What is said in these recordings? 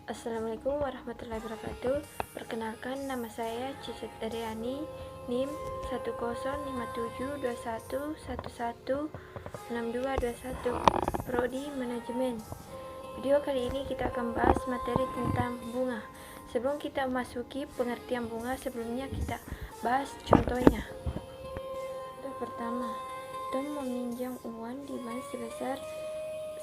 Assalamualaikum warahmatullahi wabarakatuh. Perkenalkan, nama saya Cicit Daryani, NIM 1071711116221, Prodi Manajemen. Video kali ini kita akan bahas materi tentang bunga. Sebelum kita memasuki pengertian bunga, sebelumnya kita bahas contohnya. Contoh pertama, Tom meminjam uang di bank sebesar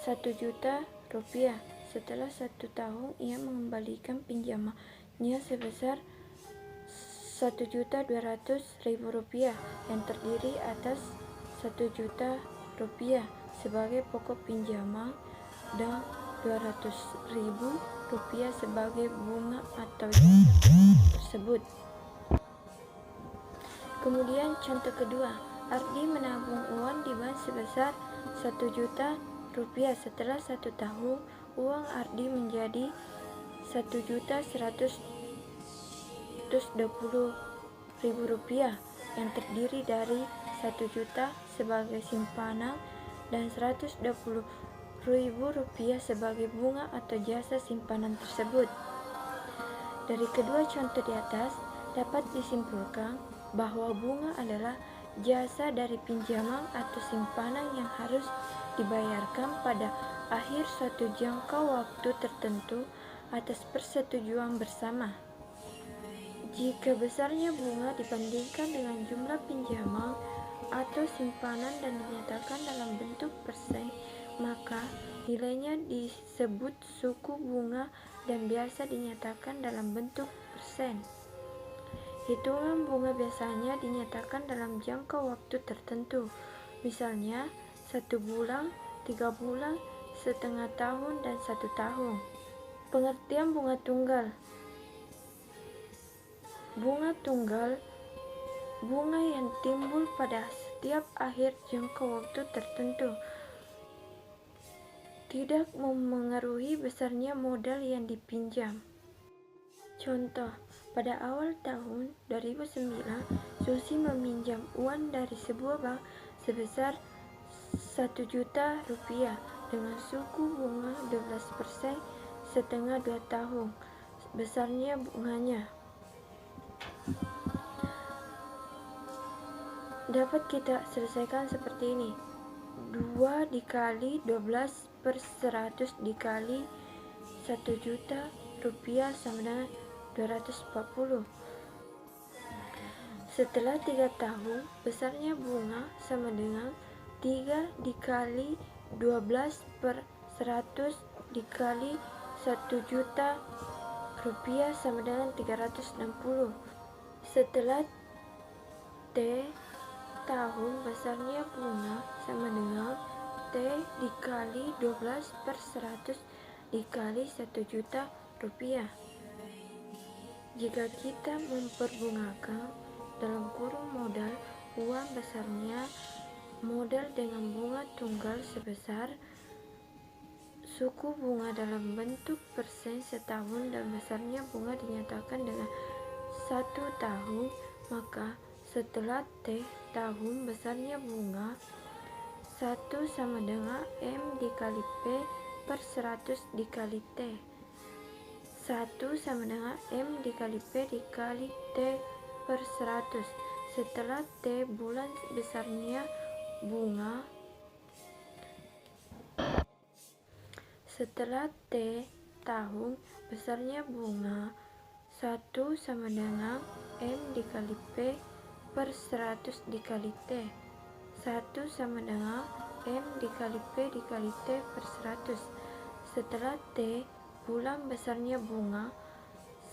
1 juta rupiah. Setelah 1 tahun, ia mengembalikan pinjamannya sebesar 1.200.000 rupiah yang terdiri atas 1 juta rupiah sebagai pokok pinjaman dan 200.000 rupiah sebagai bunga atau jasa tersebut. Kemudian contoh kedua, Ardi menabung uang di bank sebesar 1 juta rupiah. Setelah 1 tahun, uang Ardi menjadi 1.120.000 rupiah yang terdiri dari 1 juta sebagai simpanan dan 120.000 rupiah sebagai bunga atau jasa simpanan tersebut. Dari kedua contoh di atas dapat disimpulkan bahwa bunga adalah jasa dari pinjaman atau simpanan yang harus dibayarkan pada akhir suatu jangka waktu tertentu atas persetujuan bersama. Jika besarnya bunga dibandingkan dengan jumlah pinjaman atau simpanan dan dinyatakan dalam bentuk persen, maka nilainya disebut suku bunga dan biasa dinyatakan dalam bentuk persen. Hitungan bunga biasanya dinyatakan dalam jangka waktu tertentu, misalnya 1 bulan, 3 bulan, setengah tahun, dan 1 tahun. Pengertian bunga tunggal. Bunga tunggal, bunga yang timbul pada setiap akhir jangka waktu tertentu, tidak memengaruhi besarnya modal yang dipinjam. Contoh, pada awal tahun 2009, Susi meminjam uang dari sebuah bank sebesar 1 juta rupiah dengan suku bunga 12% setengah 2 tahun. Besarnya bunganya dapat kita selesaikan seperti ini. 2 dikali 12/100 dikali 1 juta rupiah sama dengan 240. Setelah 3 tahun, besarnya bunga sama dengan 3 dikali 12/100 dikali 1 juta rupiah sama dengan 360. Setelah T tahun, besarnya bunga sama dengan T dikali 12/100 dikali 1 juta rupiah. Jika kita memperbungakan dalam kurung modal uang besarnya modal dengan bunga tunggal sebesar suku bunga dalam bentuk persen setahun dan besarnya bunga dinyatakan dengan 1 tahun, maka setelah T tahun besarnya bunga 1 sama dengan M dikali P per 100 dikali T. 1 sama dengan M dikali P dikali T per 100. Setelah T bulan besarnya bunga. Setelah T tahun besarnya bunga 1 sama dengan M dikali P per 100 dikali T. 1 sama dengan M dikali P dikali T per 100. Setelah T bulan besarnya bunga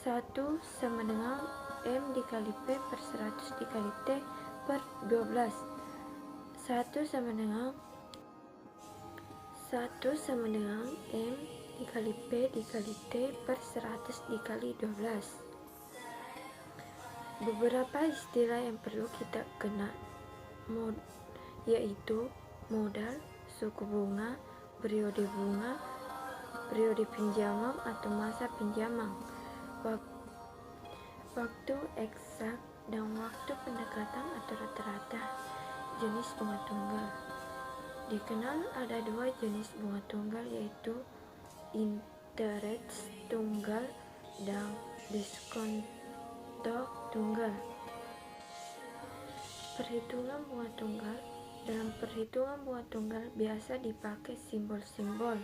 1 sama dengan M dikali P per 100 dikali T per 12. 1 sama dengan M dikali P dikali T per 100 dikali 12. Beberapa istilah yang perlu kita kenal yaitu modal, suku bunga, periode bunga, periode pinjaman atau masa pinjaman, waktu eksak, dan waktu pendekatan atau rata-rata. Jenis bunga tunggal. Dikenal ada 2 jenis bunga tunggal, yaitu interest tunggal dan diskonto tunggal. Perhitungan bunga tunggal. Dalam perhitungan bunga tunggal biasa dipakai simbol-simbol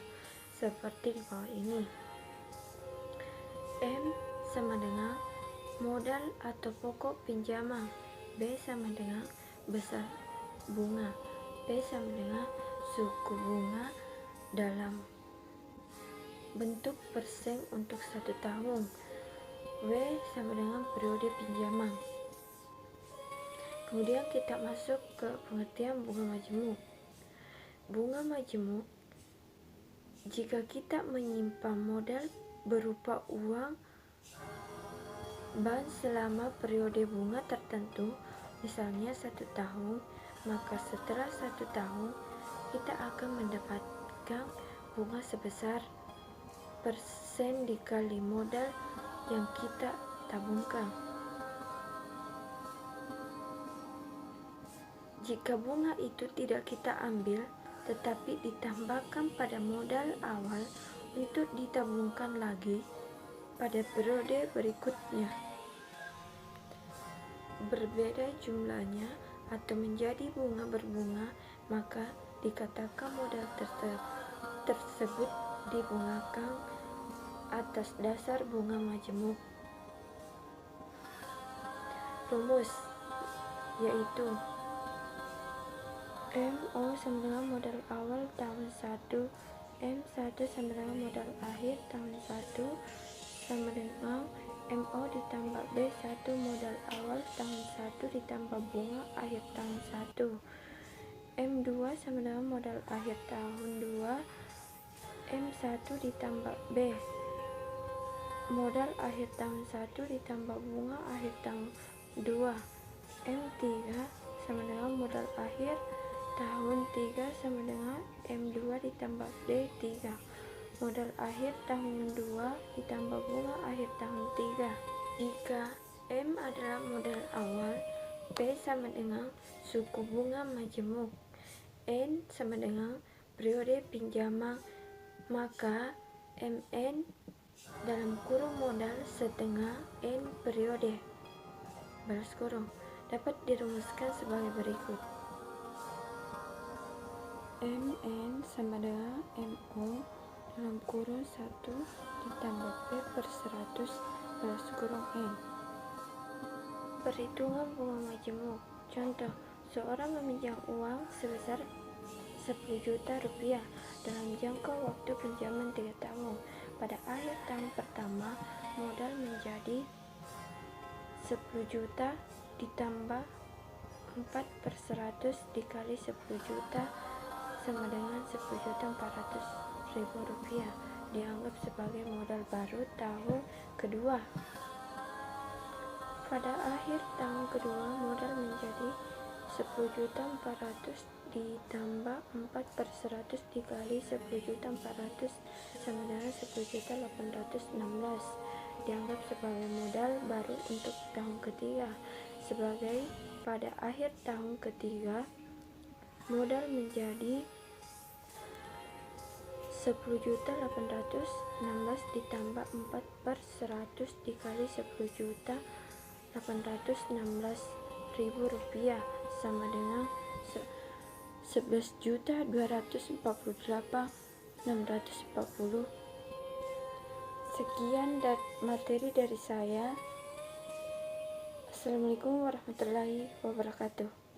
seperti di bawah ini. M sama dengan modal atau pokok pinjaman, B sama dengan besar bunga, P sama dengan suku bunga dalam bentuk persen untuk 1 tahun, W sama dengan periode pinjaman. Kemudian kita masuk ke pengertian bunga majemuk. Bunga majemuk, jika kita menyimpan modal berupa uang bank selama periode bunga tertentu, misalnya 1 tahun, maka setelah 1 tahun kita akan mendapatkan bunga sebesar persen dikali modal yang kita tabungkan. Jika bunga itu tidak kita ambil, tetapi ditambahkan pada modal awal untuk ditabungkan lagi pada periode berikutnya, berbeda jumlahnya atau menjadi bunga berbunga, maka dikatakan modal tersebut dibungakan atas dasar bunga majemuk. Rumus yaitu MO sama dengan modal awal tahun 1, M1 sama dengan modal akhir tahun 1 sama dengan MO ditambah B1 modal awal tahun 1 ditambah bunga akhir tahun 1, M2 sama dengan modal akhir tahun 2, M1 ditambah B modal akhir tahun 1 ditambah bunga akhir tahun 2, M3 sama dengan modal akhir tahun 3 sama dengan M2 ditambah D3 modal akhir tahun 2 ditambah bunga akhir tahun 3. Jika M adalah modal awal, P sama dengan suku bunga majemuk, N sama dengan periode pinjaman, maka MN dalam kurung modal setengah N periode balas kurung dapat dirumuskan sebagai berikut. MN sama dengan MO dalam kurung 1 ditambah P per 100 balas kurung N. Perhitungan bunga majemuk. Contoh, seorang meminjam uang sebesar 10 juta rupiah dalam jangka waktu pinjaman 3 tahun. Pada akhir tahun pertama, modal menjadi 10 juta ditambah 4 per 100 dikali 10 juta sama dengan 10.400.000 rupiah, dianggap sebagai modal baru tahun kedua. Pada akhir tahun kedua, modal menjadi 10.400.000 ditambah 4 per 100 dikali 10.400 sama dengan 10.816, dianggap sebagai modal baru untuk tahun ketiga. Sebagai pada akhir tahun ketiga, modal menjadi 10.816 ditambah 4 per 100 dikali 10.816.000 rupiah sama dengan 11.248.640. Sekian materi dari saya. Assalamualaikum warahmatullahi wabarakatuh.